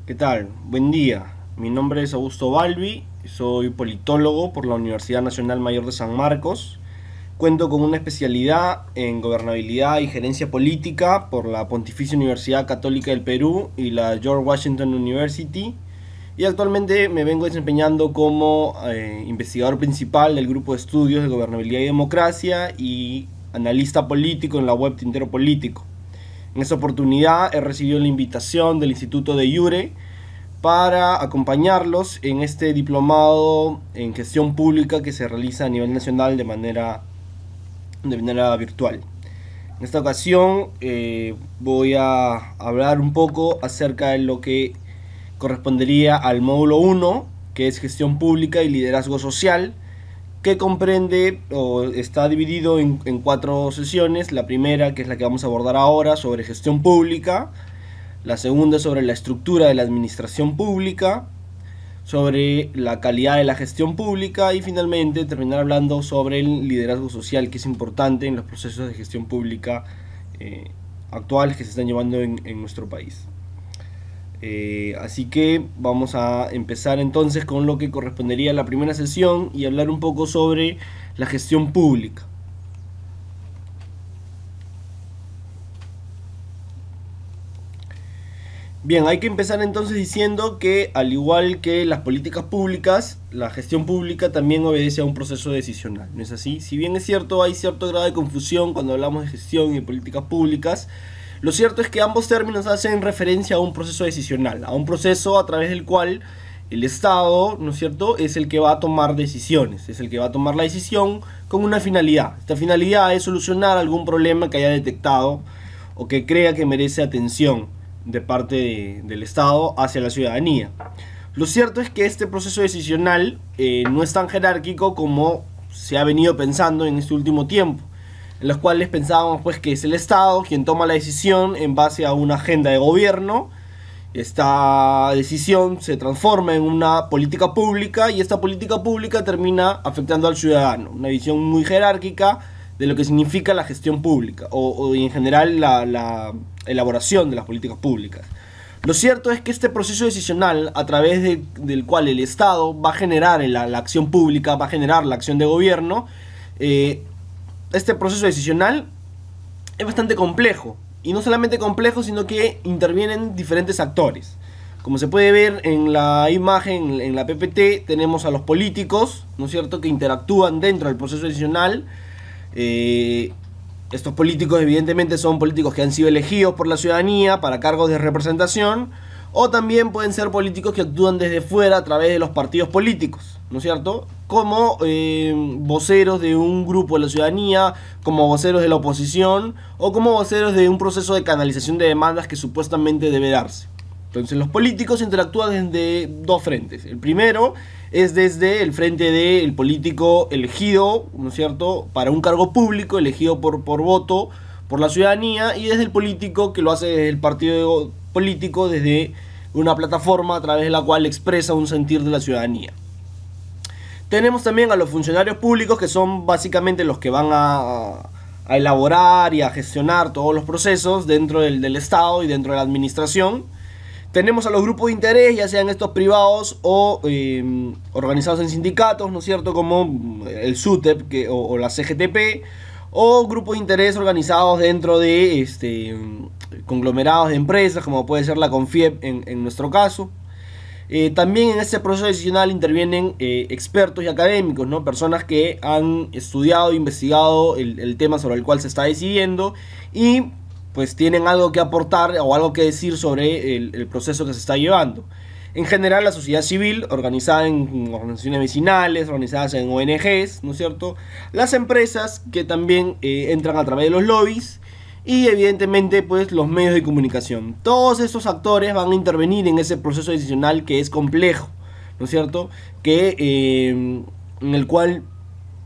¿Qué tal? Buen día. Mi nombre es Augusto Balbi, soy politólogo por la Universidad Nacional Mayor de San Marcos. Cuento con una especialidad en gobernabilidad y gerencia política por la Pontificia Universidad Católica del Perú y la George Washington University. Y actualmente me vengo desempeñando como investigador principal del grupo de estudios de gobernabilidad y democracia y analista político en la web Tintero Político. En esta oportunidad he recibido la invitación del Instituto de Iure para acompañarlos en este diplomado en gestión pública que se realiza a nivel nacional de manera virtual. En esta ocasión voy a hablar un poco acerca de lo que correspondería al módulo 1, que es gestión pública y liderazgo social, que comprende o está dividido en 4 sesiones. La primera, que es la que vamos a abordar ahora, sobre gestión pública; la segunda sobre la estructura de la administración pública; sobre la calidad de la gestión pública; y finalmente terminar hablando sobre el liderazgo social, que es importante en los procesos de gestión pública actuales que se están llevando en nuestro país. Así que vamos a empezar entonces con lo que correspondería a la primera sesión y hablar un poco sobre la gestión pública. Bien, hay que empezar entonces diciendo que, al igual que las políticas públicas, la gestión pública también obedece a un proceso decisional, ¿no es así? Si bien es cierto, hay cierto grado de confusión cuando hablamos de gestión y de políticas públicas, lo cierto es que ambos términos hacen referencia a un proceso decisional, a un proceso a través del cual el Estado, ¿no es cierto?, es el que va a tomar decisiones, es el que va a tomar la decisión con una finalidad. Esta finalidad es solucionar algún problema que haya detectado o que crea que merece atención de parte del Estado hacia la ciudadanía. Lo cierto es que este proceso decisional no es tan jerárquico como se ha venido pensando en este último tiempo, en los cuales pensábamos pues que es el Estado quien toma la decisión en base a una agenda de gobierno. Esta decisión se transforma en una política pública y esta política pública termina afectando al ciudadano. Una visión muy jerárquica de lo que significa la gestión pública o en general la elaboración de las políticas públicas. Lo cierto es que este proceso decisional, a través del cual el Estado va a generar la acción pública, va a generar la acción de gobierno, este proceso decisional es bastante complejo. Y no solamente complejo, sino que intervienen diferentes actores. Como se puede ver en la imagen, en la PPT, tenemos a los políticos, ¿no es cierto?, que interactúan dentro del proceso decisional. Estos políticos evidentemente son políticos que han sido elegidos por la ciudadanía para cargos de representación, o también pueden ser políticos que actúan desde fuera a través de los partidos políticos, ¿no es cierto?, como voceros de un grupo de la ciudadanía, como voceros de la oposición o como voceros de un proceso de canalización de demandas que supuestamente debe darse. Entonces los políticos interactúan desde dos frentes. El primero es desde el frente del político elegido, ¿no es cierto?, para un cargo público, elegido por voto por la ciudadanía, y desde el político que lo hace desde el partido político, desde una plataforma a través de la cual expresa un sentir de la ciudadanía. Tenemos también a los funcionarios públicos, que son básicamente los que van a elaborar y a gestionar todos los procesos dentro del Estado y dentro de la administración. Tenemos a los grupos de interés, ya sean estos privados o organizados en sindicatos, ¿no es cierto?, como el SUTEP o la CGTP, o grupos de interés organizados dentro de conglomerados de empresas, como puede ser la CONFIEP en nuestro caso. También en este proceso decisional intervienen expertos y académicos, ¿no?, personas que han estudiado e investigado el tema sobre el cual se está decidiendo y pues tienen algo que aportar o algo que decir sobre el proceso que se está llevando. En general, la sociedad civil, organizada en organizaciones vecinales, organizadas en ONGs, ¿no es cierto?, las empresas, que también entran a través de los lobbies, y evidentemente pues los medios de comunicación. Todos estos actores van a intervenir en ese proceso decisional que es complejo, ¿no es cierto?, en el cual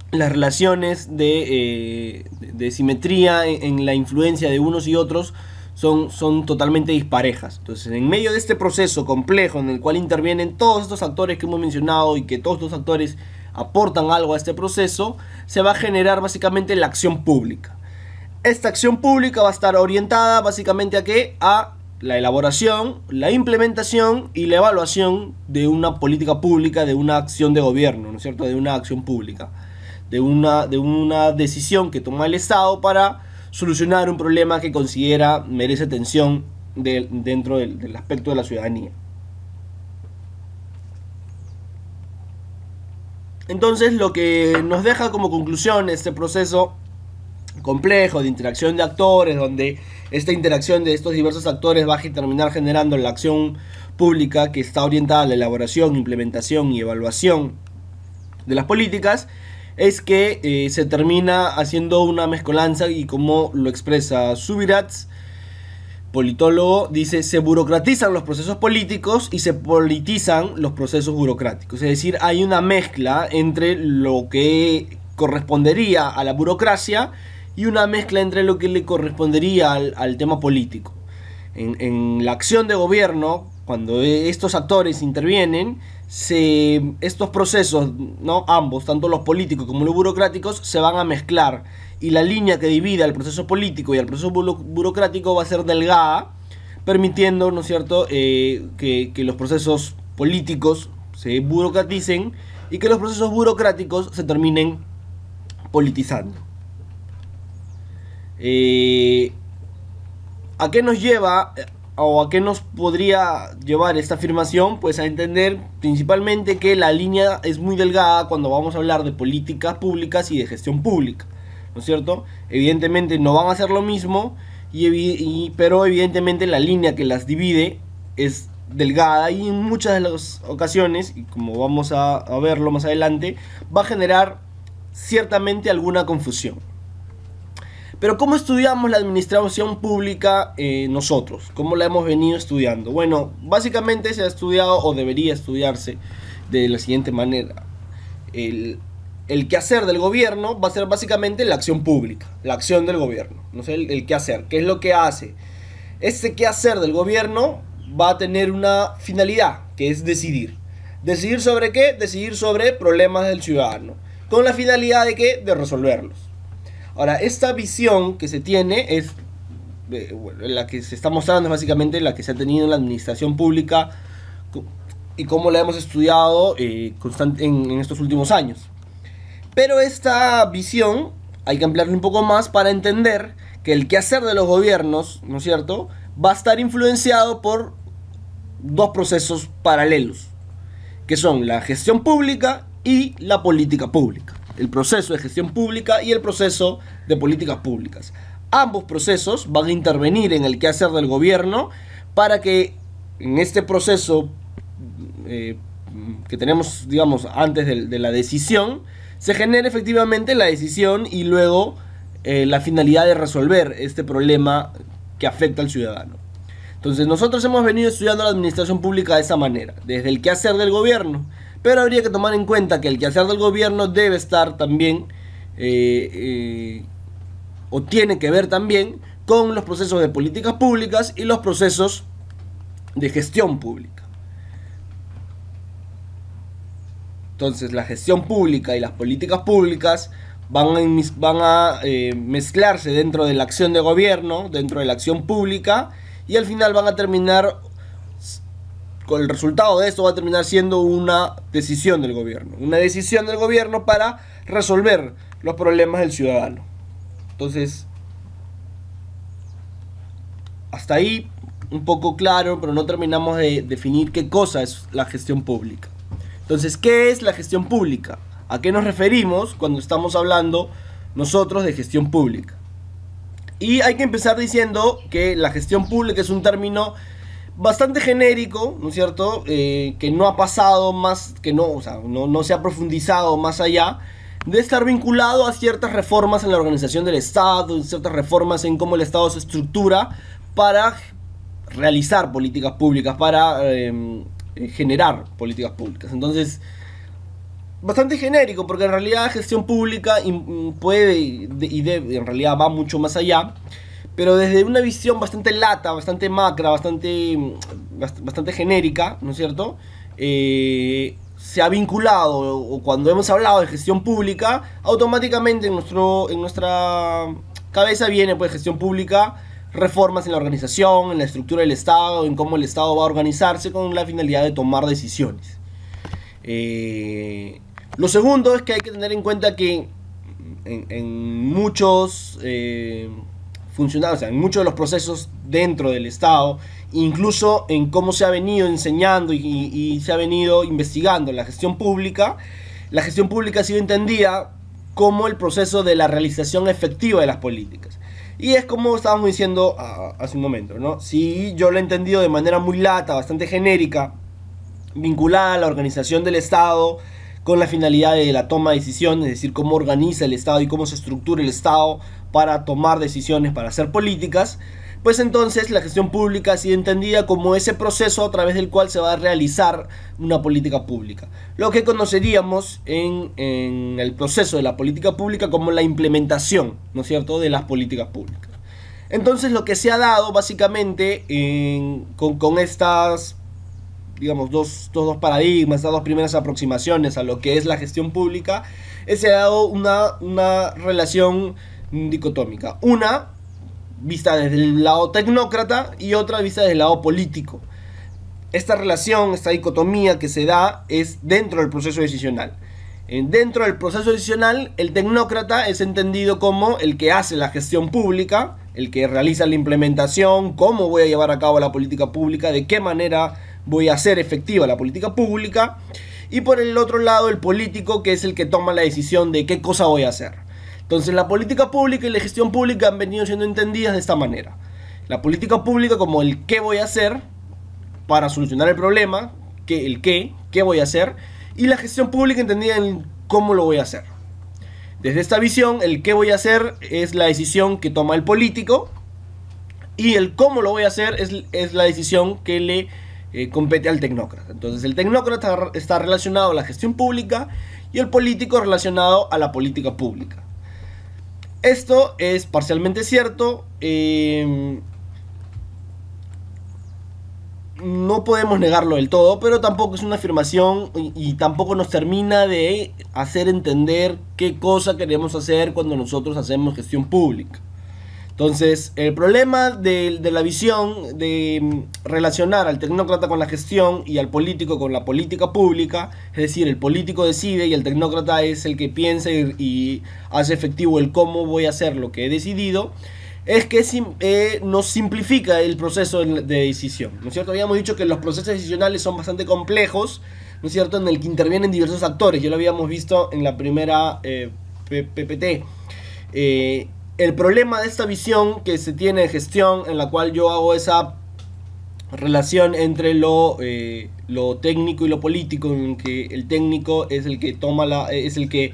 las relaciones de simetría en la influencia de unos y otros son totalmente disparejas. Entonces, en medio de este proceso complejo en el cual intervienen todos estos actores que hemos mencionado y que todos estos actores aportan algo a este proceso, se va a generar básicamente la acción pública. Esta acción pública va a estar orientada básicamente ¿a qué? A la elaboración, la implementación y la evaluación de una política pública, de una acción de gobierno, ¿no es cierto? De una acción pública, de una decisión que toma el Estado para solucionar un problema que considera merece atención dentro del aspecto de la ciudadanía. Entonces, lo que nos deja como conclusión este proceso complejo de interacción de actores, donde esta interacción de estos diversos actores va a terminar generando la acción pública que está orientada a la elaboración, implementación y evaluación de las políticas, es que se termina haciendo una mezcolanza, y como lo expresa Subirats, politólogo, dice: se burocratizan los procesos políticos y se politizan los procesos burocráticos. Es decir, hay una mezcla entre lo que correspondería a la burocracia y una mezcla entre lo que le correspondería al tema político. En la acción de gobierno, cuando estos actores intervienen, estos procesos, ¿no?, ambos, tanto los políticos como los burocráticos, se van a mezclar, y la línea que divide al proceso político y al proceso burocrático va a ser delgada, permitiendo, ¿no es cierto?, que los procesos políticos se burocraticen y que los procesos burocráticos se terminen politizando. ¿A qué nos lleva o a qué nos podría llevar esta afirmación? Pues a entender principalmente que la línea es muy delgada cuando vamos a hablar de políticas públicas y de gestión pública, ¿no es cierto? Evidentemente no van a ser lo mismo, pero evidentemente la línea que las divide es delgada, y en muchas de las ocasiones, y como vamos a verlo más adelante, va a generar ciertamente alguna confusión. Pero ¿cómo estudiamos la administración pública nosotros? ¿Cómo la hemos venido estudiando? Bueno, básicamente se ha estudiado, o debería estudiarse, de la siguiente manera. El quehacer del gobierno va a ser básicamente la acción pública, la acción del gobierno, no sé, el quehacer, ¿qué es lo que hace? Este quehacer del gobierno va a tener una finalidad, que es decidir. ¿Decidir sobre qué? Decidir sobre problemas del ciudadano, con la finalidad de ¿qué? De resolverlos. Ahora, esta visión que se tiene es, la que se está mostrando es básicamente la que se ha tenido en la administración pública y cómo la hemos estudiado en estos últimos años. Pero esta visión hay que ampliarla un poco más para entender que el quehacer de los gobiernos, ¿no es cierto?, va a estar influenciado por dos procesos paralelos, que son la gestión pública y la política pública. El proceso de gestión pública y el proceso de políticas públicas. Ambos procesos van a intervenir en el quehacer del gobierno para que en este proceso que tenemos, digamos, antes de la decisión, se genere efectivamente la decisión y luego la finalidad de resolver este problema que afecta al ciudadano. Entonces nosotros hemos venido estudiando la administración pública de esa manera, desde el quehacer del gobierno. Pero habría que tomar en cuenta que el quehacer del gobierno debe estar también, o tiene que ver también, con los procesos de políticas públicas y los procesos de gestión pública. Entonces la gestión pública y las políticas públicas van a mezclarse dentro de la acción de gobierno, dentro de la acción pública, y al final van a terminar, con el resultado de esto va a terminar siendo una decisión del gobierno. Una decisión del gobierno para resolver los problemas del ciudadano. Entonces, hasta ahí un poco claro, pero no terminamos de definir qué cosa es la gestión pública. Entonces, ¿qué es la gestión pública? ¿A qué nos referimos cuando estamos hablando nosotros de gestión pública? Y hay que empezar diciendo que la gestión pública es un término bastante genérico, ¿no es cierto?, que no ha pasado más, que no, o sea, no se ha profundizado más allá de estar vinculado a ciertas reformas en la organización del Estado, ciertas reformas en cómo el Estado se estructura para realizar políticas públicas, para generar políticas públicas. Entonces, bastante genérico, porque en realidad gestión pública puede y debe, en realidad va mucho más allá, pero desde una visión bastante lata, bastante macra, bastante genérica, ¿no es cierto?, se ha vinculado, o cuando hemos hablado de gestión pública, automáticamente en nuestra cabeza viene pues gestión pública reformas en la organización, en la estructura del Estado, en cómo el Estado va a organizarse con la finalidad de tomar decisiones. Lo segundo es que hay que tener en cuenta que en muchos funcionarios, o sea, en muchos de los procesos dentro del Estado, incluso en cómo se ha venido enseñando y se ha venido investigando la gestión pública ha sido entendida como el proceso de la realización efectiva de las políticas. Y es como estábamos diciendo hace un momento, ¿no? Si yo lo he entendido de manera muy lata, bastante genérica, vinculada a la organización del Estado con la finalidad de la toma de decisiones, es decir, cómo organiza el Estado y cómo se estructura el Estado para tomar decisiones, para hacer políticas, pues entonces la gestión pública ha sido entendida como ese proceso a través del cual se va a realizar una política pública. Lo que conoceríamos en el proceso de la política pública como la implementación, ¿no es cierto?, de las políticas públicas. Entonces lo que se ha dado básicamente con estas, digamos, dos paradigmas, estas dos primeras aproximaciones a lo que es la gestión pública, se ha dado una relación dicotómica. Una vista desde el lado tecnócrata y otra vista desde el lado político. Esta relación, esta dicotomía que se da es dentro del proceso decisional. Dentro del proceso decisional, el tecnócrata es entendido como el que hace la gestión pública, el que realiza la implementación, cómo voy a llevar a cabo la política pública, de qué manera voy a hacer efectiva la política pública. Y por el otro lado, el político, que es el que toma la decisión de qué cosa voy a hacer. Entonces la política pública y la gestión pública han venido siendo entendidas de esta manera. La política pública como el qué voy a hacer para solucionar el problema, qué voy a hacer, y la gestión pública entendida en cómo lo voy a hacer. Desde esta visión, el qué voy a hacer es la decisión que toma el político, y el cómo lo voy a hacer es la decisión que le compete al tecnócrata. Entonces el tecnócrata está relacionado a la gestión pública y el político relacionado a la política pública. Esto es parcialmente cierto, no podemos negarlo del todo, pero tampoco es una afirmación y tampoco nos termina de hacer entender qué cosa queremos hacer cuando nosotros hacemos gestión pública. Entonces, el problema de la visión de relacionar al tecnócrata con la gestión y al político con la política pública, es decir, el político decide y el tecnócrata es el que piensa y hace efectivo el cómo voy a hacer lo que he decidido, es que nos simplifica el proceso de decisión, ¿no es cierto? Habíamos dicho que los procesos decisionales son bastante complejos, ¿no es cierto?, en el que intervienen diversos actores, ya lo habíamos visto en la primera PPT. El problema de esta visión que se tiene de gestión, en la cual yo hago esa relación entre lo técnico y lo político, en que el técnico es el que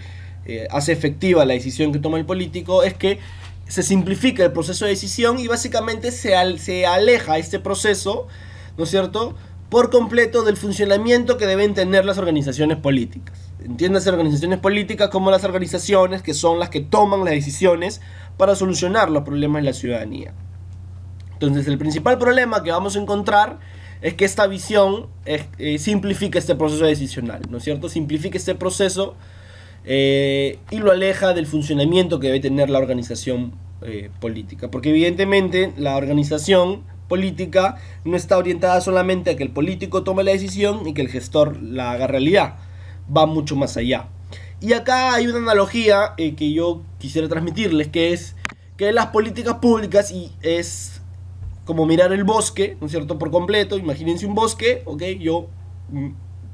hace efectiva la decisión que toma el político, es que se simplifica el proceso de decisión y básicamente se aleja este proceso, ¿no es cierto?, por completo del funcionamiento que deben tener las organizaciones políticas. Entiéndase organizaciones políticas como las organizaciones que son las que toman las decisiones para solucionar los problemas de la ciudadanía. Entonces el principal problema que vamos a encontrar es que esta visión simplifica este proceso decisional, ¿no es cierto? Simplifica este proceso y lo aleja del funcionamiento que debe tener la organización política, porque evidentemente la organización política no está orientada solamente a que el político tome la decisión y que el gestor la haga realidad, va mucho más allá. Y acá hay una analogía que yo quisiera transmitirles, que es que las políticas públicas es como mirar el bosque, ¿no es cierto?, por completo. Imagínense un bosque, ¿ok? Yo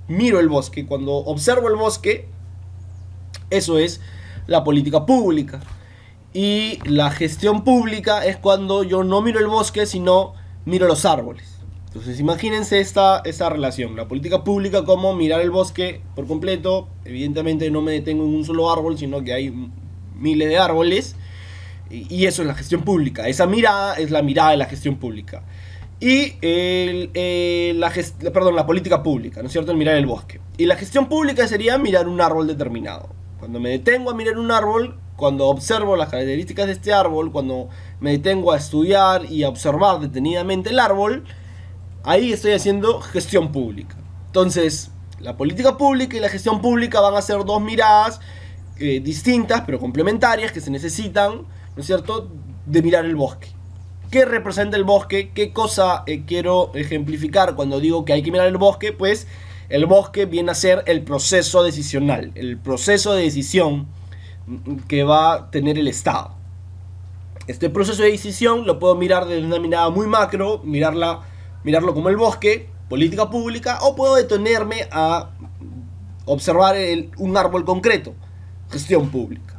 miro el bosque, cuando observo el bosque, eso es la política pública. Y la gestión pública es cuando yo no miro el bosque, sino miro los árboles. Entonces imagínense esta relación, la política pública como mirar el bosque por completo. Evidentemente no me detengo en un solo árbol, sino que hay miles de árboles, y eso es la gestión pública. Esa mirada es la mirada de la gestión pública. Y la política pública, ¿no es cierto?, el mirar el bosque. Y la gestión pública sería mirar un árbol determinado. Cuando me detengo a mirar un árbol, cuando observo las características de este árbol, cuando me detengo a estudiar y a observar detenidamente el árbol, ahí estoy haciendo gestión pública. Entonces, la política pública y la gestión pública van a ser dos miradas distintas, pero complementarias, que se necesitan, ¿no es cierto?, de mirar el bosque. ¿Qué representa el bosque? ¿Qué cosa quiero ejemplificar cuando digo que hay que mirar el bosque? Pues el bosque viene a ser el proceso decisional, el proceso de decisión que va a tener el Estado. Este proceso de decisión lo puedo mirar desde una mirada muy macro, mirarlo como el bosque, política pública, o puedo detenerme a observar un árbol concreto, gestión pública.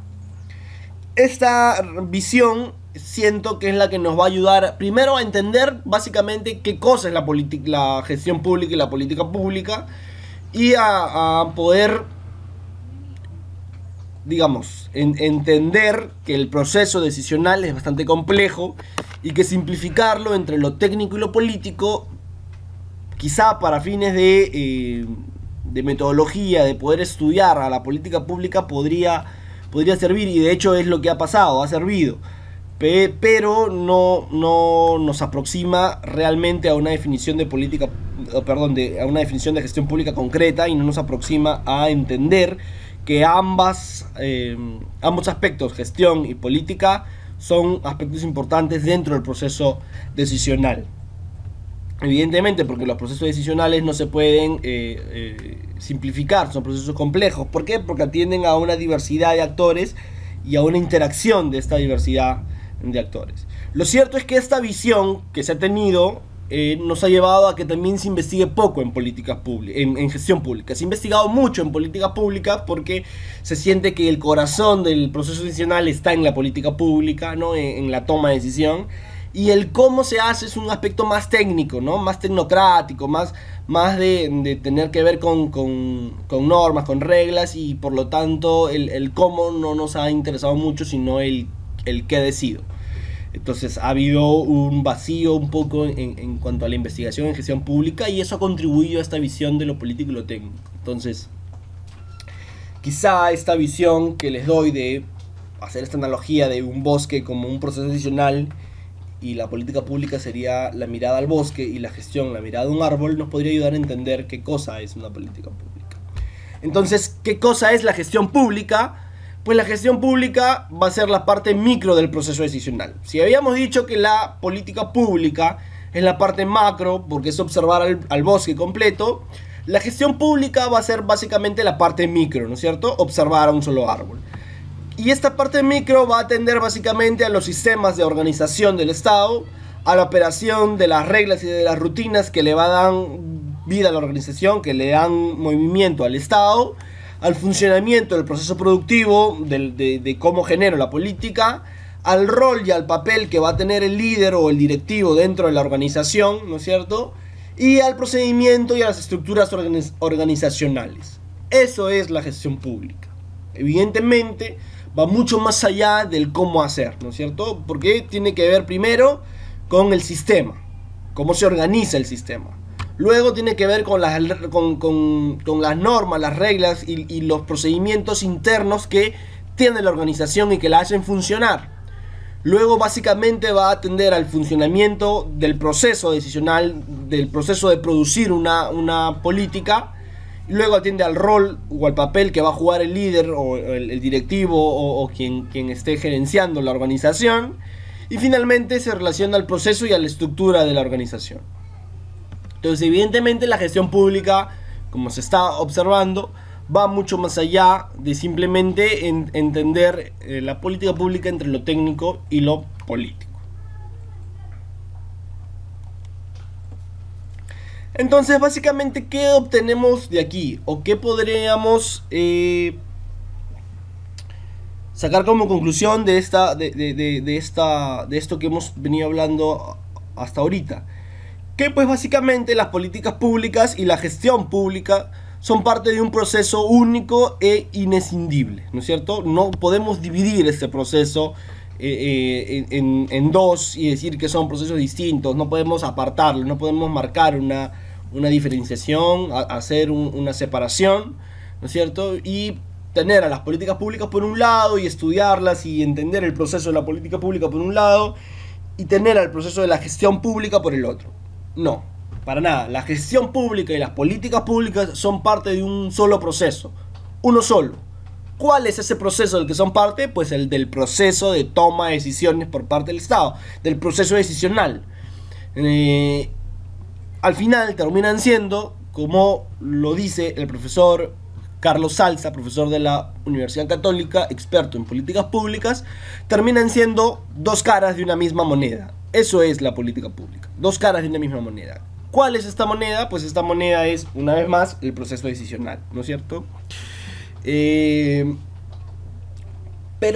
Esta visión siento que es la que nos va a ayudar primero a entender básicamente qué cosa es la gestión pública y la política pública, y a poder, digamos, entender que el proceso decisional es bastante complejo y que simplificarlo entre lo técnico y lo político, quizá para fines de metodología, de poder estudiar a la política pública, podría servir, y de hecho es lo que ha pasado, ha servido, pero no nos aproxima realmente a una definición de política, a una definición de gestión pública concreta, y no nos aproxima a entender que ambos aspectos, gestión y política, son aspectos importantes dentro del proceso decisional. Evidentemente, porque los procesos decisionales no se pueden simplificar, son procesos complejos. ¿Por qué? Porque atienden a una diversidad de actores y a una interacción de esta diversidad de actores. Lo cierto es que esta visión que se ha tenido nos ha llevado a que también se investigue poco en políticas públicas, en gestión pública. Se ha investigado mucho en políticas públicas porque se siente que el corazón del proceso decisional está en la política pública, ¿no? En la toma de decisión. Y el cómo se hace es un aspecto más técnico, ¿no? Más tecnocrático, más de tener que ver con normas, con reglas, y por lo tanto el cómo no nos ha interesado mucho, sino el qué decido. Entonces ha habido un vacío un poco en cuanto a la investigación en gestión pública, y eso ha contribuido a esta visión de lo político y lo técnico. Entonces, quizá esta visión que les doy de hacer esta analogía de un bosque como un proceso decisional, y la política pública sería la mirada al bosque, y la gestión la mirada a un árbol, nos podría ayudar a entender qué cosa es una política pública. Entonces, ¿qué cosa es la gestión pública? Pues la gestión pública va a ser la parte micro del proceso decisional. Si habíamos dicho que la política pública es la parte macro, porque es observar al bosque completo, la gestión pública va a ser básicamente la parte micro, ¿no es cierto? Observar a un solo árbol. Y esta parte micro va a atender básicamente a los sistemas de organización del Estado, a la operación de las reglas y de las rutinas que le va a dar vida a la organización, que le dan movimiento al Estado, al funcionamiento del proceso productivo, de cómo genera la política, al rol y al papel que va a tener el líder o el directivo dentro de la organización, ¿no es cierto? Y al procedimiento y a las estructuras organizacionales. Eso es la gestión pública. Evidentemente va mucho más allá del cómo hacer, ¿no es cierto? Porque tiene que ver primero con el sistema, cómo se organiza el sistema. Luego tiene que ver con las normas, las reglas y los procedimientos internos que tiene la organización y que la hacen funcionar. Luego básicamente va a atender al funcionamiento del proceso decisional, del proceso de producir una política. Luego atiende al rol o al papel que va a jugar el líder o el directivo o quien esté gerenciando la organización. Y finalmente se relaciona al proceso y a la estructura de la organización. Entonces, evidentemente la gestión pública, como se está observando, va mucho más allá de simplemente entender la política pública entre lo técnico y lo político. Entonces, básicamente, ¿qué obtenemos de aquí? ¿O qué podríamos sacar como conclusión de esto que hemos venido hablando hasta ahorita? Que pues básicamente las políticas públicas y la gestión pública son parte de un proceso único e inescindible, ¿no es cierto? No podemos dividir este proceso en dos y decir que son procesos distintos. No podemos apartarlo, no podemos marcar una diferenciación, hacer una separación, ¿no es cierto? Y tener a las políticas públicas por un lado y estudiarlas y entender el proceso de la política pública por un lado, y tener al proceso de la gestión pública por el otro. No, para nada. La gestión pública y las políticas públicas son parte de un solo proceso, uno solo, ¿Cuál es ese proceso del que son parte? Pues el del proceso de toma de decisiones por parte del Estado, del proceso decisional. Al final terminan siendo, como lo dice el profesor Carlos Salza, profesor de la Universidad Católica, experto en políticas públicas, terminan siendo dos caras de una misma moneda. Eso es la política pública, dos caras de una misma moneda. ¿Cuál es esta moneda? Pues esta moneda es, una vez más, el proceso decisional, ¿no es cierto? Pero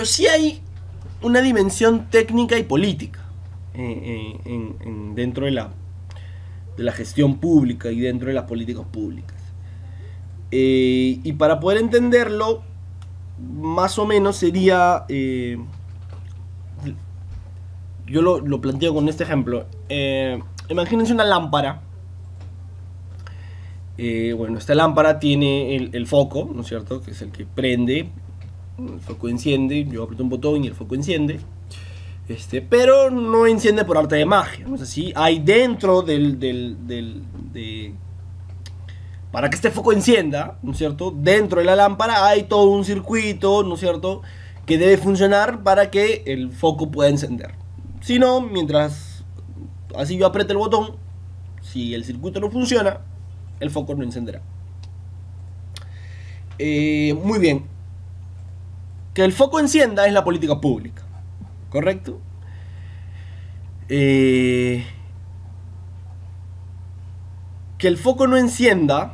sí hay una dimensión técnica y política dentro de la gestión pública y dentro de las políticas públicas. Y para poder entenderlo, más o menos sería... yo lo planteo con este ejemplo. Imagínense una lámpara. Bueno, esta lámpara tiene el foco, ¿no es cierto? Que es el que prende, el foco enciende, yo aprieto un botón y el foco enciende. Pero no enciende por arte de magia, ¿no es así? Hay dentro para que este foco encienda, ¿no es cierto? Dentro de la lámpara hay todo un circuito, ¿no es cierto?, que debe funcionar para que el foco pueda encender. Si no, mientras así yo apriete el botón, si el circuito no funciona, el foco no encenderá. Muy bien. Que el foco encienda es la política pública, ¿correcto? Que el foco no encienda,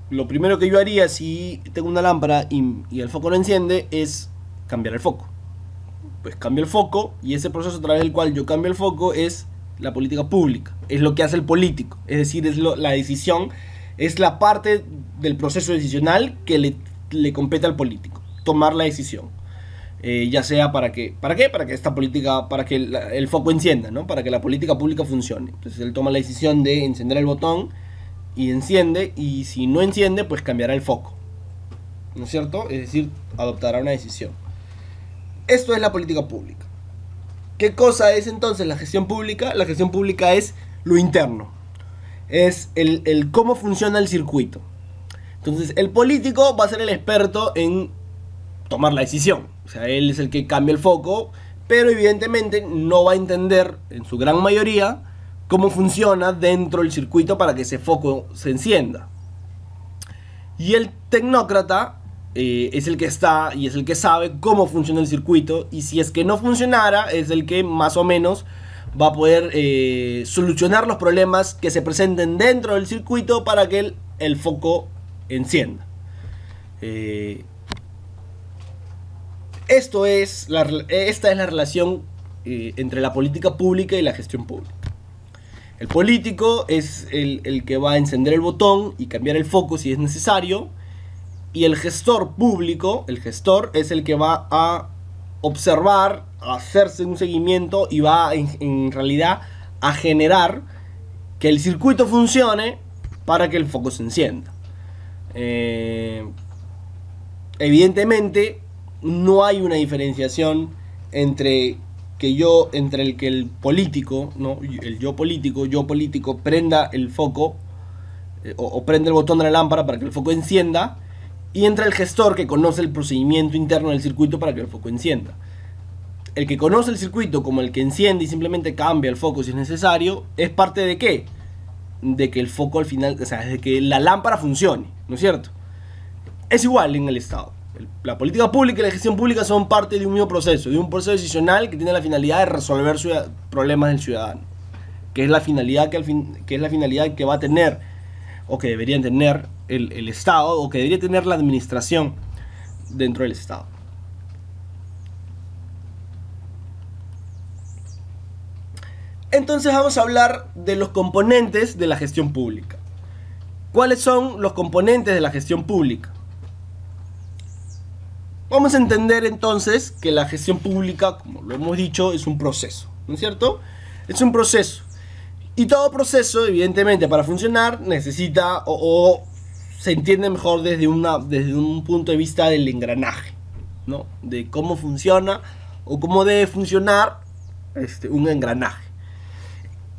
lo primero que yo haría si tengo una lámpara y el foco no enciende es cambiar el foco. Pues cambio el foco, y ese proceso a través del cual yo cambio el foco es la política pública, es lo que hace el político, es decir, es la decisión, es la parte del proceso decisional que le compete al político, tomar la decisión, ya sea para que esta política, para que el foco encienda, ¿no? Para que la política pública funcione. Entonces él toma la decisión de encender el botón y enciende, y si no enciende, pues cambiará el foco, ¿no es cierto? Es decir, adoptará una decisión. Esto es la política pública. ¿Qué cosa es entonces la gestión pública? La gestión pública es lo interno, es el cómo funciona el circuito. Entonces el político va a ser el experto en tomar la decisión, o sea, él es el que cambia el foco, pero evidentemente no va a entender en su gran mayoría cómo funciona dentro del circuito para que ese foco se encienda. Y el tecnócrata es el que está y es el que sabe cómo funciona el circuito, y si es que no funcionara, es el que más o menos va a poder solucionar los problemas que se presenten dentro del circuito para que el foco encienda. Esta es la relación entre la política pública y la gestión pública. El político es el que va a encender el botón y cambiar el foco si es necesario. Y el gestor público, el gestor, es el que va a observar, a hacerse un seguimiento y va en realidad a generar que el circuito funcione para que el foco se encienda. Evidentemente no hay una diferenciación entre el que el político, ¿no? yo político prenda el foco o prenda el botón de la lámpara para que el foco encienda, y entre el gestor, que conoce el procedimiento interno del circuito para que el foco encienda. El que conoce el circuito como el que enciende y simplemente cambia el foco si es necesario, es parte de ¿qué? De que el foco al final, o sea, de que la lámpara funcione, ¿no es cierto? Es igual en el Estado. La política pública y la gestión pública son parte de un mismo proceso, de un proceso decisional que tiene la finalidad de resolver problemas del ciudadano, que es la finalidad que va a tener, o que deberían tener el Estado, o que debería tener la administración dentro del Estado. Entonces vamos a hablar de los componentes de la gestión pública. ¿Cuáles son los componentes de la gestión pública? Vamos a entender entonces que la gestión pública, como lo hemos dicho, es un proceso, ¿no es cierto? Es un proceso. Y todo proceso, evidentemente, para funcionar, necesita o se entiende mejor desde un punto de vista del engranaje, ¿no? De cómo funciona o cómo debe funcionar un engranaje.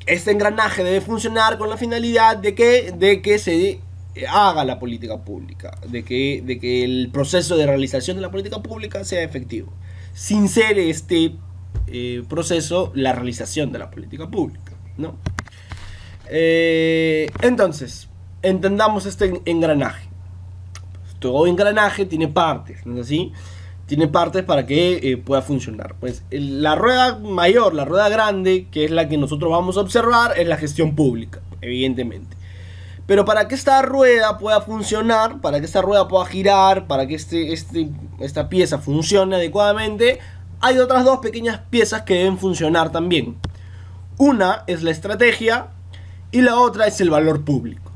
Este engranaje debe funcionar con la finalidad de que se haga la política pública, de que el proceso de realización de la política pública sea efectivo, sin ser este proceso la realización de la política pública, ¿no? Entonces, entendamos este engranaje. Todo engranaje tiene partes, ¿no es así? Tiene partes para que pueda funcionar. Pues la rueda mayor, la rueda grande, que es la que nosotros vamos a observar, es la gestión pública, evidentemente. Pero para que esta rueda pueda funcionar, para que esta rueda pueda girar, para que esta pieza funcione adecuadamente, hay otras dos pequeñas piezas que deben funcionar también. Una es la estrategia y la otra es el valor público.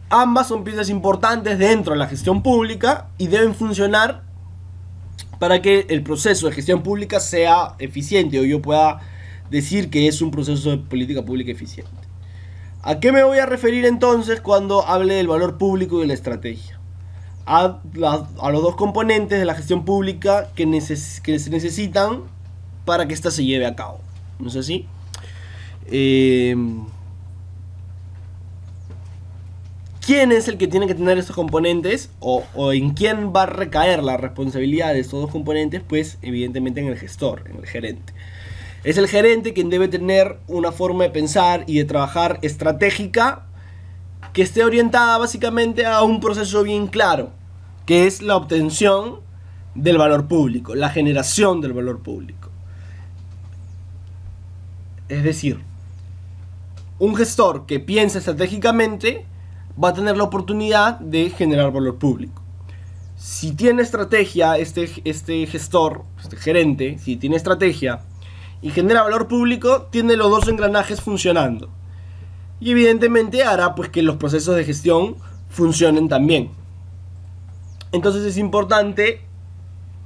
Ambas son piezas importantes dentro de la gestión pública y deben funcionar para que el proceso de gestión pública sea eficiente, o yo pueda decir que es un proceso de política pública eficiente. ¿A qué me voy a referir entonces cuando hable del valor público y de la estrategia? A los dos componentes de la gestión pública que se necesitan para que ésta se lleve a cabo. ¿No es así? ¿Quién es el que tiene que tener estos componentes? ¿O en quién va a recaer la responsabilidad de estos dos componentes? Pues evidentemente en el gestor, en el gerente. Es el gerente quien debe tener una forma de pensar y de trabajar estratégica que esté orientada básicamente a un proceso bien claro, que es la obtención del valor público, la generación del valor público. Es decir, un gestor que piensa estratégicamente va a tener la oportunidad de generar valor público. Si tiene estrategia, este gestor, este gerente, si tiene estrategia y genera valor público, tiene los dos engranajes funcionando. Y evidentemente hará pues que los procesos de gestión funcionen también. Entonces es importante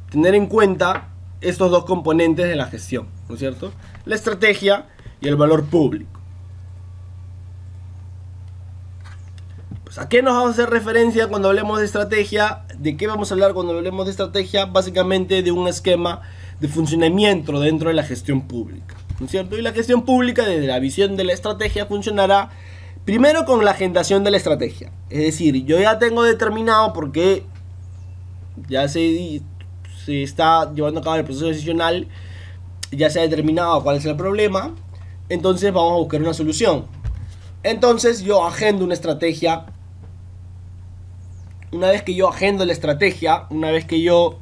tener en cuenta estos dos componentes de la gestión, ¿no es cierto? La estrategia y el valor público. Pues, ¿a qué nos vamos a hacer referencia cuando hablemos de estrategia? ¿De qué vamos a hablar cuando hablemos de estrategia? Básicamente de un esquema de funcionamiento dentro de la gestión pública, ¿no es cierto? Y la gestión pública, desde la visión de la estrategia, funcionará primero con la agendación de la estrategia. Es decir, yo ya tengo determinado, porque ya se está llevando a cabo el proceso decisional, ya se ha determinado cuál es el problema, entonces vamos a buscar una solución. Entonces yo agendo una estrategia. Una vez que yo agendo la estrategia, una vez que yo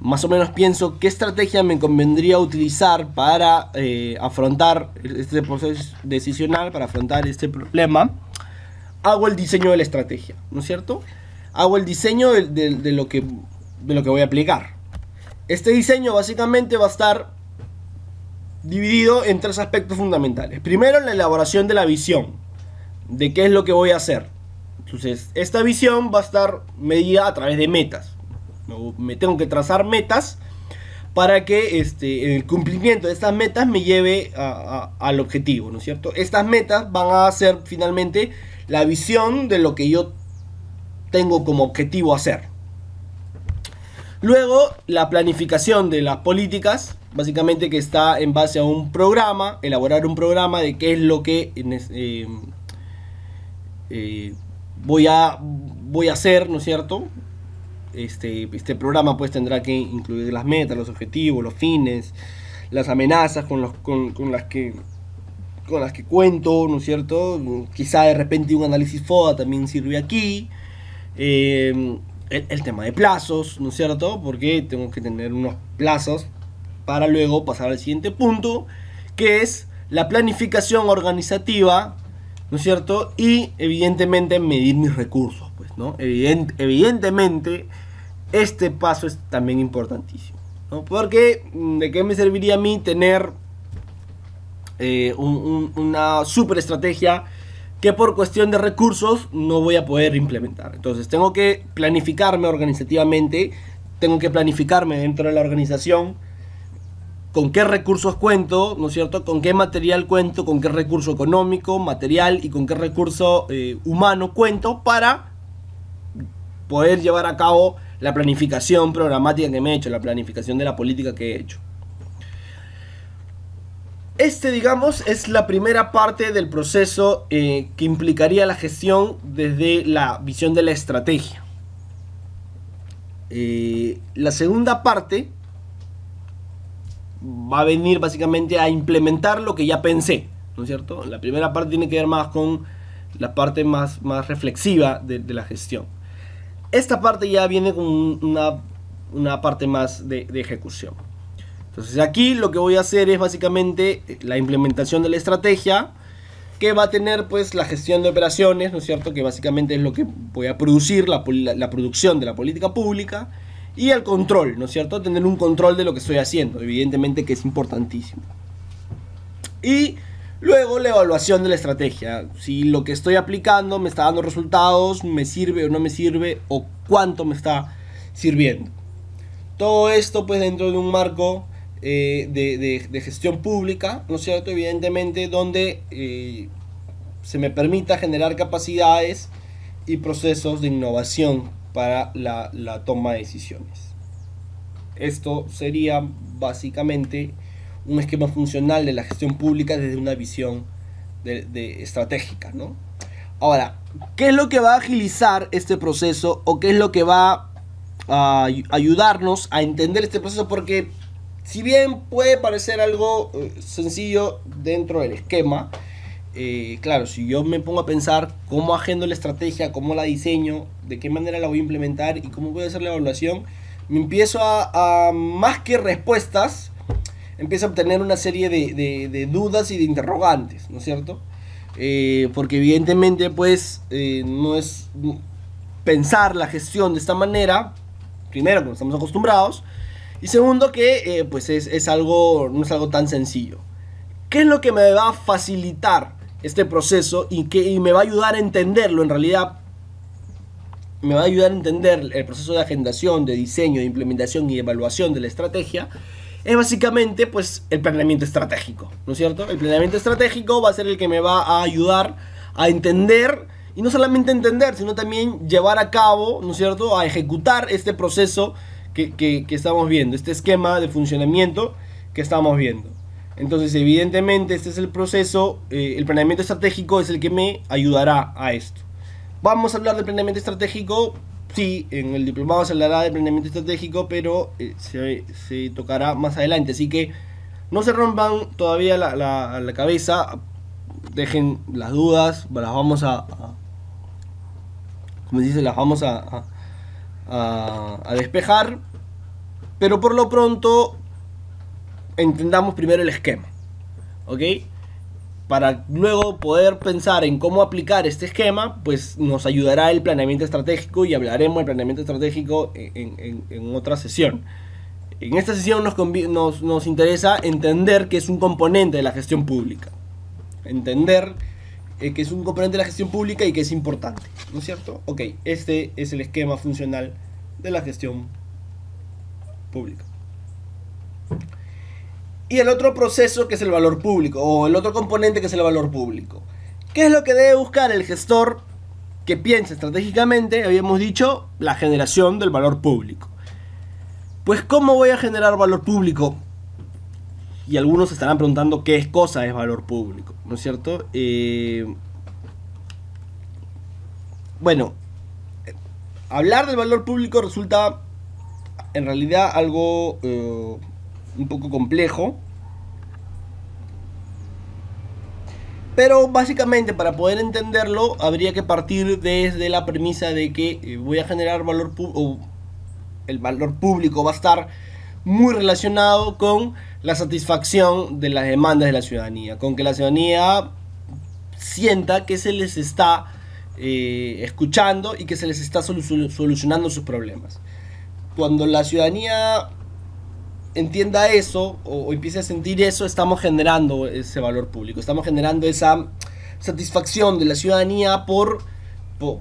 más o menos pienso qué estrategia me convendría utilizar para afrontar este proceso decisional, para afrontar este problema, hago el diseño de la estrategia, ¿no es cierto? Hago el diseño de lo que voy a aplicar. Este diseño básicamente va a estar dividido en tres aspectos fundamentales. Primero, la elaboración de la visión, de qué es lo que voy a hacer. Entonces, esta visión va a estar medida a través de metas. Me tengo que trazar metas para que el cumplimiento de estas metas me lleve al objetivo, ¿no es cierto? Estas metas van a ser finalmente la visión de lo que yo tengo como objetivo hacer. Luego, la planificación de las políticas, básicamente que está en base a un programa, elaborar un programa de qué es lo que voy a hacer, ¿no es cierto? Este programa pues tendrá que incluir las metas, los objetivos, los fines, las amenazas con las que cuento, ¿no es cierto? Quizá de repente un análisis FODA también sirve aquí. El tema de plazos, ¿no es cierto? Porque tengo que tener unos plazos para luego pasar al siguiente punto, que es la planificación organizativa, ¿no es cierto? Y evidentemente medir mis recursos, pues, ¿no? Evidentemente este paso es también importantísimo, ¿no? Porque ¿de qué me serviría a mí tener una super estrategia que por cuestión de recursos no voy a poder implementar? Entonces tengo que planificarme organizativamente, tengo que planificarme dentro de la organización, con qué recursos cuento, ¿no es cierto? Con qué material cuento, con qué recurso económico, material y con qué recurso humano cuento para poder llevar a cabo la planificación programática que me he hecho, la planificación de la política que he hecho. digamos, es la primera parte del proceso que implicaría la gestión desde la visión de la estrategia. La segunda parte va a venir básicamente a implementar lo que ya pensé, ¿no es cierto? La primera parte tiene que ver más con la parte más reflexiva de la gestión. Esta parte ya viene con una parte más de ejecución. Entonces aquí lo que voy a hacer es básicamente la implementación de la estrategia, que va a tener pues la gestión de operaciones, ¿no es cierto? Que básicamente es lo que voy a producir, la producción de la política pública, y el control, ¿no es cierto? Tener un control de lo que estoy haciendo, evidentemente que es importantísimo. Y luego la evaluación de la estrategia, si lo que estoy aplicando me está dando resultados, me sirve o no me sirve, o cuánto me está sirviendo. Todo esto pues dentro de un marco de gestión pública, ¿no es cierto? Evidentemente donde se me permita generar capacidades y procesos de innovación para la toma de decisiones. Esto sería básicamente un esquema funcional de la gestión pública desde una visión de estratégica, ¿no? Ahora, ¿qué es lo que va a agilizar este proceso o qué es lo que va a ayudarnos a entender este proceso? Porque si bien puede parecer algo sencillo dentro del esquema, claro, si yo me pongo a pensar cómo agendo la estrategia, cómo la diseño, de qué manera la voy a implementar y cómo voy a hacer la evaluación, me empiezo a más que respuestas, empiezo a obtener una serie de dudas y de interrogantes, ¿no es cierto? Porque evidentemente pues no es pensar la gestión de esta manera, primero que no estamos acostumbrados, y segundo que pues no es algo tan sencillo. ¿Qué es lo que me va a facilitar este proceso y me va a ayudar a entenderlo? En realidad me va a ayudar a entender el proceso de agendación, de diseño, de implementación y evaluación de la estrategia. Es básicamente pues el planeamiento estratégico, ¿no es cierto? El planeamiento estratégico va a ser el que me va a ayudar a entender, y no solamente entender, sino también llevar a cabo, ¿no es cierto?, a ejecutar este proceso que estamos viendo, este esquema de funcionamiento que estamos viendo. Entonces evidentemente este es el proceso, el planeamiento estratégico es el que me ayudará a esto. Vamos a hablar de planeamiento estratégico, sí, en el diplomado se hablará de planeamiento estratégico, pero se tocará más adelante, así que no se rompan todavía la cabeza, dejen las dudas, las vamos como se dice, las vamos a despejar, pero por lo pronto entendamos primero el esquema, ¿ok? Para luego poder pensar en cómo aplicar este esquema, pues nos ayudará el planeamiento estratégico, y hablaremos del planeamiento estratégico en otra sesión. En esta sesión nos interesa entender que es un componente de la gestión pública, entender que es un componente de la gestión pública y que es importante, ¿no es cierto? Ok, este es el esquema funcional de la gestión pública. Y el otro proceso, que es el valor público, o el otro componente, que es el valor público. ¿Qué es lo que debe buscar el gestor que piensa estratégicamente? Habíamos dicho, la generación del valor público. Pues, ¿cómo voy a generar valor público? Y algunos estarán preguntando qué cosa es valor público, ¿no es cierto? Bueno, hablar del valor público resulta en realidad algo un poco complejo, pero básicamente para poder entenderlo habría que partir desde la premisa de que voy a generar valor público, el valor público va a estar muy relacionado con la satisfacción de las demandas de la ciudadanía, con que la ciudadanía sienta que se les está escuchando y que se les está solucionando sus problemas. Cuando la ciudadanía entienda eso o empiece a sentir eso, estamos generando ese valor público, estamos generando esa satisfacción de la ciudadanía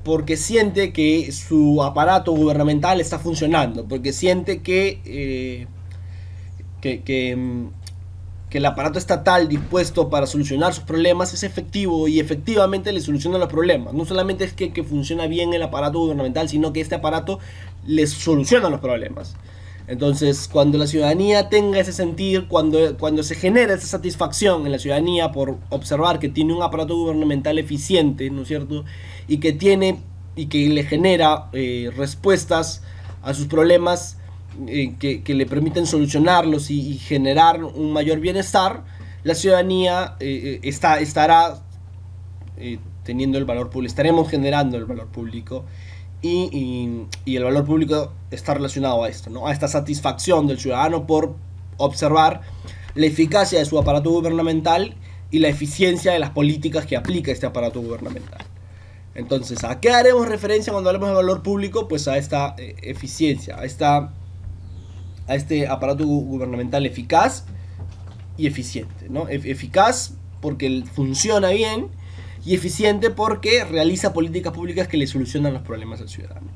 porque siente que su aparato gubernamental está funcionando, porque siente que el aparato estatal dispuesto para solucionar sus problemas es efectivo y efectivamente le soluciona los problemas. No solamente es que funciona bien el aparato gubernamental, sino que este aparato les soluciona los problemas. Entonces, cuando la ciudadanía tenga ese sentir, cuando se genera esa satisfacción en la ciudadanía por observar que tiene un aparato gubernamental eficiente, ¿no es cierto? Y que le genera respuestas a sus problemas que le permiten solucionarlos y generar un mayor bienestar, la ciudadanía estará teniendo el valor público, estaremos generando el valor público. Y el valor público está relacionado a esto, ¿no? A esta satisfacción del ciudadano por observar la eficacia de su aparato gubernamental y la eficiencia de las políticas que aplica este aparato gubernamental. Entonces, ¿a qué haremos referencia cuando hablemos de valor público? Pues a esta eficiencia, a este aparato gubernamental eficaz y eficiente, ¿no? Eficaz porque funciona bien, y eficiente porque realiza políticas públicas que le solucionan los problemas al ciudadano.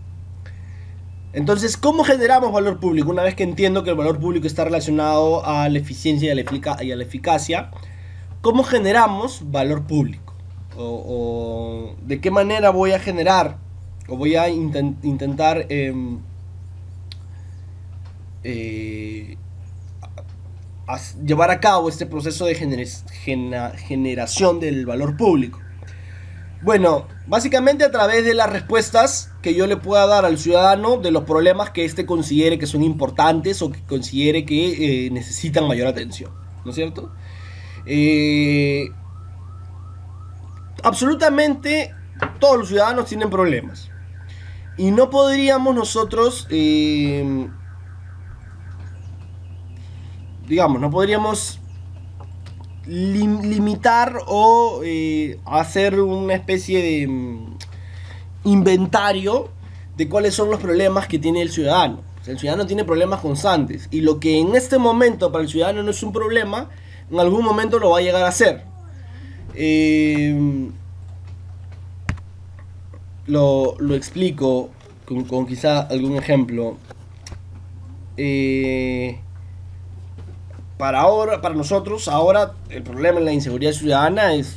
Entonces, ¿cómo generamos valor público? Una vez que entiendo que el valor público está relacionado a la eficiencia y a la eficacia, ¿cómo generamos valor público? O ¿de qué manera voy a generar o voy a intentar llevar a cabo este proceso de generación del valor público? Bueno, básicamente a través de las respuestas que yo le pueda dar al ciudadano de los problemas que éste considere que son importantes o que considere que necesitan mayor atención, ¿no es cierto? Absolutamente todos los ciudadanos tienen problemas y no podríamos nosotros, no podríamos limitar o hacer una especie de inventario de cuáles son los problemas que tiene el ciudadano. O sea, el ciudadano tiene problemas constantes y lo que en este momento para el ciudadano no es un problema, en algún momento lo va a llegar a ser. Lo explico con quizá algún ejemplo. Para nosotros, ahora el problema de la inseguridad ciudadana es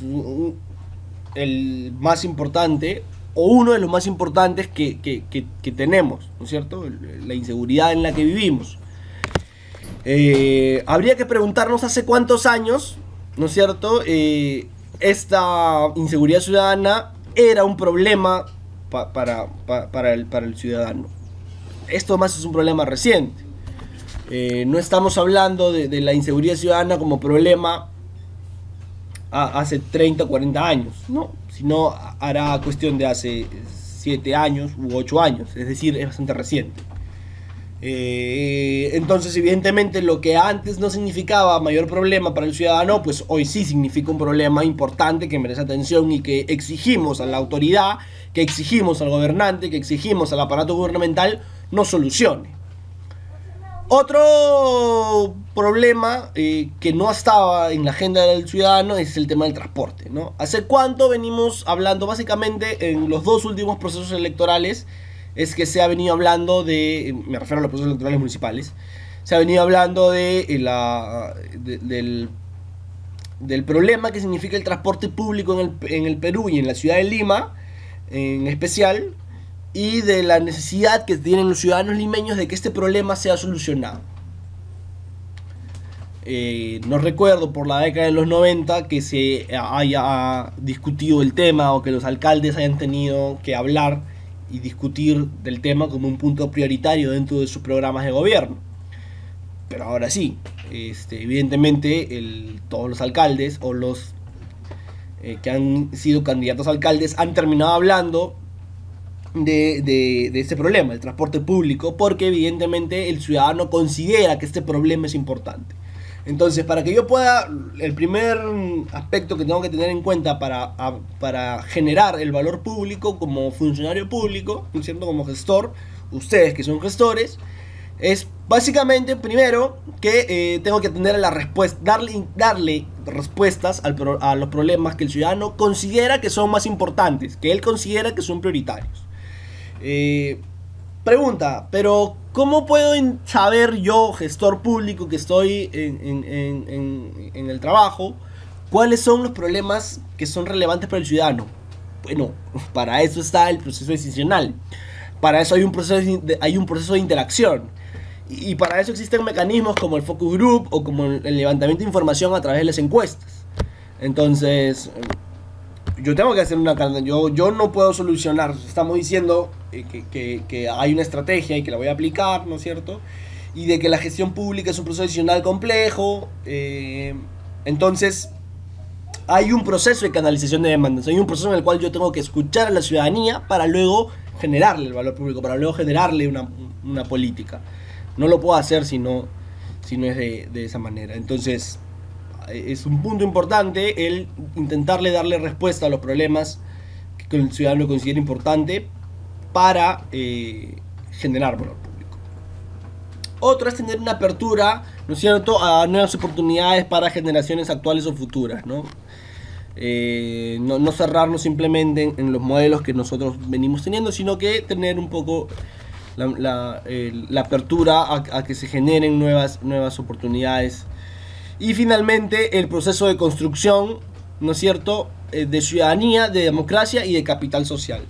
el más importante, o uno de los más importantes que tenemos, ¿no es cierto? La inseguridad en la que vivimos. Habría que preguntarnos hace cuántos años, ¿no es cierto? Esta inseguridad ciudadana era un problema para el ciudadano. Esto más es un problema reciente. No estamos hablando de la inseguridad ciudadana como problema hace 30 o 40 años, ¿no? Sino hará cuestión de hace 7 años u 8 años, es decir, es bastante reciente. Entonces, evidentemente, lo que antes no significaba mayor problema para el ciudadano, pues hoy sí significa un problema importante que merece atención y que exigimos a la autoridad, que exigimos al gobernante, que exigimos al aparato gubernamental no solucione. Otro problema que no estaba en la agenda del ciudadano es el tema del transporte, ¿no? ¿Hace cuánto venimos hablando? Básicamente en los dos últimos procesos electorales es que se ha venido hablando me refiero a los procesos electorales municipales, se ha venido hablando del problema que significa el transporte público en el Perú y en la ciudad de Lima en especial, y de la necesidad que tienen los ciudadanos limeños de que este problema sea solucionado. No recuerdo por la década de los 90 que se haya discutido el tema o que los alcaldes hayan tenido que hablar y discutir del tema como un punto prioritario dentro de sus programas de gobierno. Pero ahora sí, evidentemente todos los alcaldes o los que han sido candidatos a alcaldes han terminado hablando de este problema, el transporte público, porque evidentemente el ciudadano considera que este problema es importante. Entonces, para que yo pueda, el primer aspecto que tengo que tener en cuenta para generar el valor público como funcionario público, ¿no es cierto? Como gestor, ustedes que son gestores, es básicamente, primero, que tengo que atender a la respuesta, darle respuestas a los problemas que el ciudadano considera que son más importantes, que él considera que son prioritarios. Pregunta, pero ¿cómo puedo saber yo, gestor público que estoy en el trabajo, cuáles son los problemas que son relevantes para el ciudadano? Bueno, para eso está el proceso decisional. Para eso hay un proceso de interacción. Y para eso existen mecanismos como el focus group o como el levantamiento de información a través de las encuestas. Entonces, yo tengo que hacer yo no puedo solucionar. Estamos diciendo que hay una estrategia y que la voy a aplicar, ¿no es cierto? Y de que la gestión pública es un proceso adicional complejo. Entonces, hay un proceso de canalización de demandas. Hay un proceso en el cual yo tengo que escuchar a la ciudadanía para luego generarle el valor público, para luego generarle una política. No lo puedo hacer si no es de esa manera. Entonces, es un punto importante el intentarle darle respuesta a los problemas que el ciudadano considera importante para generar valor público. Otro es tener una apertura, ¿no es cierto?, a nuevas oportunidades para generaciones actuales o futuras, ¿no? No cerrarnos simplemente en los modelos que nosotros venimos teniendo, sino que tener un poco la apertura a que se generen nuevas oportunidades. Y finalmente el proceso de construcción, ¿no es cierto?, de ciudadanía, de democracia y de capital social.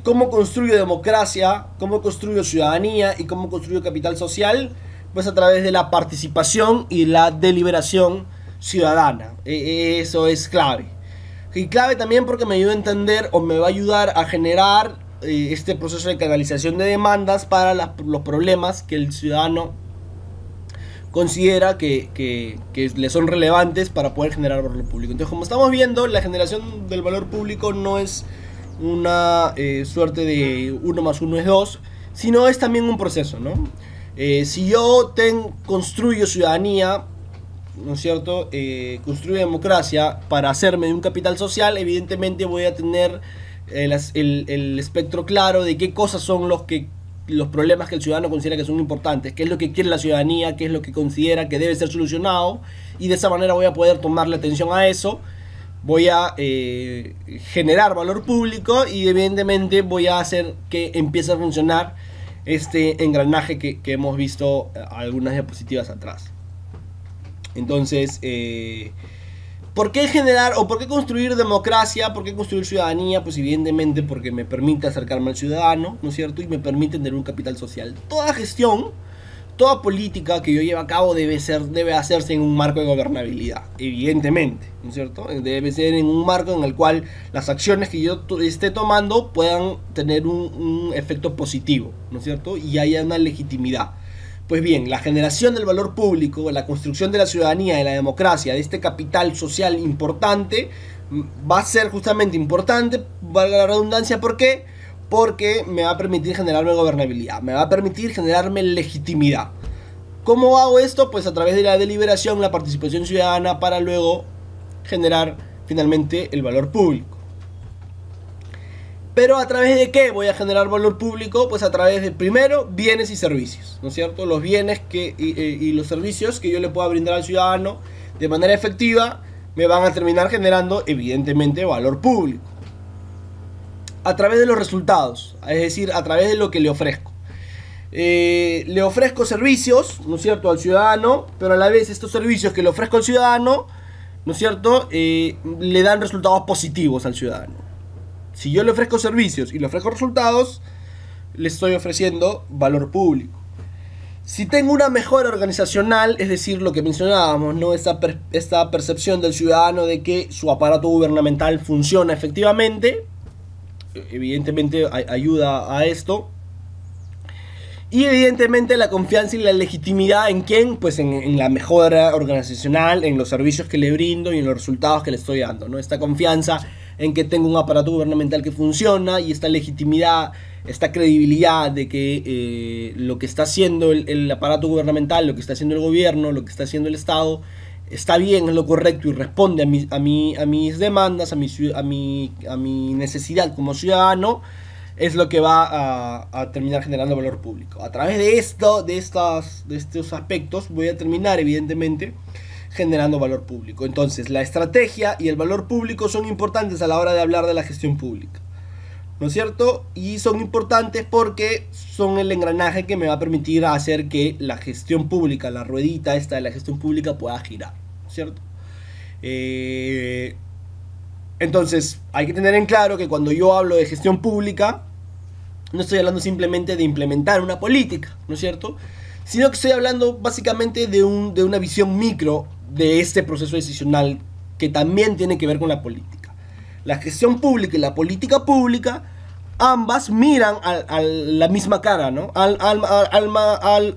¿Cómo construyo democracia? ¿Cómo construyo ciudadanía? ¿Y cómo construyo capital social? Pues a través de la participación y la deliberación ciudadana. Eso es clave. Y clave también porque me ayuda a entender o me va a ayudar a generar este proceso de canalización de demandas para los problemas que el ciudadano considera que le son relevantes para poder generar valor público. Entonces, como estamos viendo, la generación del valor público no es una suerte de 1 más 1 es 2, sino es también un proceso, ¿no? Si yo construyo ciudadanía, ¿no es cierto?, construyo democracia para hacerme de un capital social, evidentemente voy a tener el espectro claro de qué cosas son los problemas que el ciudadano considera que son importantes, qué es lo que quiere la ciudadanía, qué es lo que considera que debe ser solucionado, y de esa manera voy a poder tomarle atención a eso, voy a generar valor público y evidentemente voy a hacer que empiece a funcionar este engranaje que hemos visto algunas diapositivas atrás. Entonces, ¿por qué generar o por qué construir democracia? ¿Por qué construir ciudadanía? Pues evidentemente porque me permite acercarme al ciudadano, ¿no es cierto? Y me permite tener un capital social. Toda gestión, toda política que yo lleve a cabo debe hacerse en un marco de gobernabilidad, evidentemente, ¿no es cierto? Debe ser en un marco en el cual las acciones que yo esté tomando puedan tener un efecto positivo, ¿no es cierto? Y haya una legitimidad. Pues bien, la generación del valor público, la construcción de la ciudadanía, de la democracia, de este capital social importante, va a ser justamente importante, valga la redundancia. ¿Por qué? Porque me va a permitir generarme gobernabilidad, me va a permitir generarme legitimidad. ¿Cómo hago esto? Pues a través de la deliberación, la participación ciudadana, para luego generar finalmente el valor público. Pero ¿a través de qué voy a generar valor público? Pues a través de, primero, bienes y servicios, ¿no es cierto? Los bienes y los servicios que yo le pueda brindar al ciudadano de manera efectiva me van a terminar generando, evidentemente, valor público. A través de los resultados, es decir, a través de lo que le ofrezco. Le ofrezco servicios, ¿no es cierto?, al ciudadano, pero a la vez estos servicios que le ofrezco al ciudadano, ¿no es cierto?, le dan resultados positivos al ciudadano. Si yo le ofrezco servicios y le ofrezco resultados, le estoy ofreciendo valor público. Si tengo una mejora organizacional, es decir, lo que mencionábamos, ¿no?, esta percepción del ciudadano de que su aparato gubernamental funciona efectivamente, evidentemente ayuda a esto. Y evidentemente la confianza y la legitimidad ¿en quién? Pues en la mejora organizacional, en los servicios que le brindo y en los resultados que le estoy dando, ¿no? Esta confianza en que tengo un aparato gubernamental que funciona, y esta legitimidad, esta credibilidad de que lo que está haciendo el aparato gubernamental, lo que está haciendo el gobierno, lo que está haciendo el Estado, está bien, es lo correcto y responde a mis demandas, a mi necesidad como ciudadano, es lo que va a terminar generando valor público. A través de estos aspectos voy a terminar, evidentemente, generando valor público. Entonces, la estrategia y el valor público son importantes a la hora de hablar de la gestión pública, ¿no es cierto? Y son importantes porque son el engranaje que me va a permitir hacer que la gestión pública, la ruedita esta de la gestión pública, pueda girar, ¿cierto? Entonces, hay que tener en claro que cuando yo hablo de gestión pública, no estoy hablando simplemente de implementar una política, ¿no es cierto?, sino que estoy hablando básicamente de una visión micro de este proceso decisional que también tiene que ver con la política. La gestión pública y la política pública, ambas miran a la misma cara, ¿no?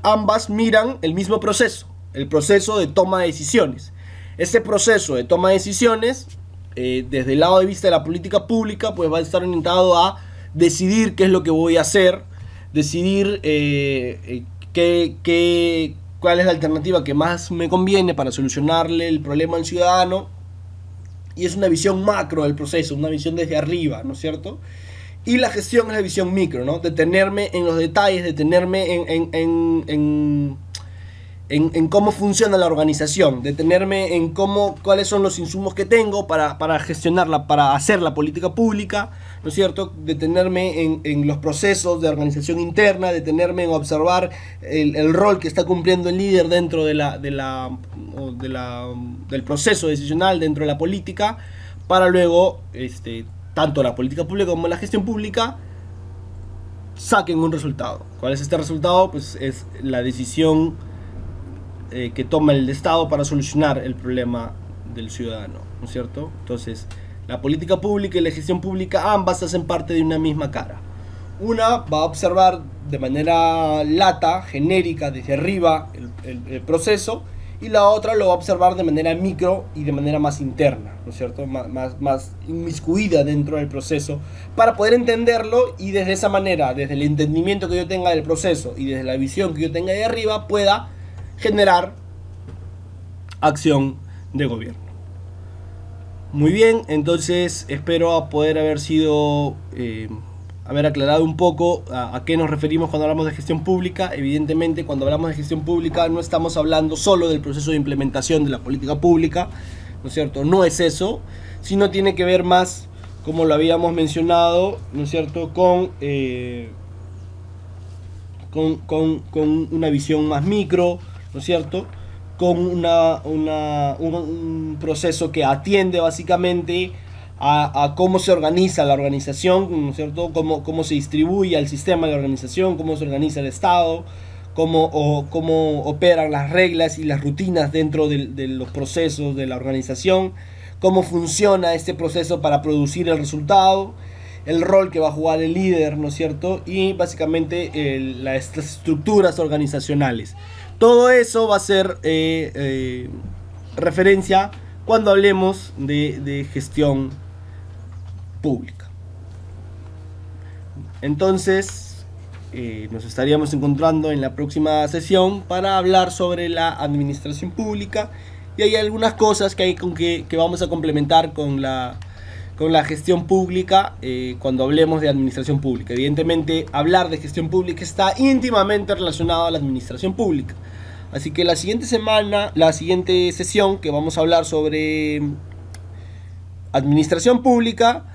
Ambas miran el mismo proceso, el proceso de toma de decisiones. Este proceso de toma de decisiones, desde el lado de vista de la política pública, pues va a estar orientado a decidir qué es lo que voy a hacer, decidir cuál es la alternativa que más me conviene para solucionarle el problema al ciudadano. Y es una visión macro del proceso, una visión desde arriba, ¿no es cierto? Y la gestión es la visión micro, ¿no? Detenerme en los detalles, detenerme en cómo funciona la organización, detenerme en cuáles son los insumos que tengo para gestionarla, para hacer la política pública, ¿no es cierto? Detenerme en los procesos de organización interna, detenerme en observar el rol que está cumpliendo el líder dentro del proceso decisional dentro de la política, para luego, tanto la política pública como la gestión pública saquen un resultado. ¿Cuál es este resultado? Pues es la decisión que toma el Estado para solucionar el problema del ciudadano, ¿no es cierto? Entonces, la política pública y la gestión pública ambas hacen parte de una misma cara. Una va a observar de manera lata, genérica, desde arriba el proceso, y la otra lo va a observar de manera micro y de manera más interna, ¿no es cierto? Más inmiscuida dentro del proceso, para poder entenderlo, y desde esa manera, desde el entendimiento que yo tenga del proceso y desde la visión que yo tenga de arriba, pueda generar acción de gobierno. Muy bien, entonces espero poder haber aclarado un poco a qué nos referimos cuando hablamos de gestión pública. Evidentemente, cuando hablamos de gestión pública no estamos hablando solo del proceso de implementación de la política pública, ¿no es cierto? No es eso, sino tiene que ver más, como lo habíamos mencionado, ¿no es cierto?, con una visión más micro, ¿no es cierto?, con un proceso que atiende básicamente a cómo se organiza la organización, ¿no es cierto?, cómo se distribuye el sistema de la organización, cómo se organiza el Estado, cómo operan las reglas y las rutinas dentro de los procesos de la organización, cómo funciona este proceso para producir el resultado, el rol que va a jugar el líder, ¿no es cierto?, y básicamente las estructuras organizacionales. Todo eso va a ser referencia cuando hablemos de gestión pública. Entonces, nos estaríamos encontrando en la próxima sesión para hablar sobre la administración pública, y hay algunas cosas que vamos a complementar con la gestión pública cuando hablemos de administración pública. Evidentemente, hablar de gestión pública está íntimamente relacionado a la administración pública. Así que la siguiente sesión que vamos a hablar sobre administración pública,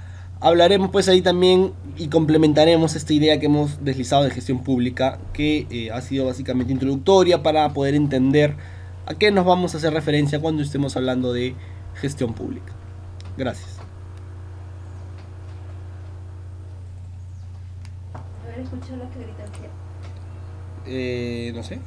hablaremos pues ahí también y complementaremos esta idea que hemos deslizado de gestión pública, que ha sido básicamente introductoria para poder entender a qué nos vamos a hacer referencia cuando estemos hablando de gestión pública. Gracias. A ver, escucho lo que gritan. No sé.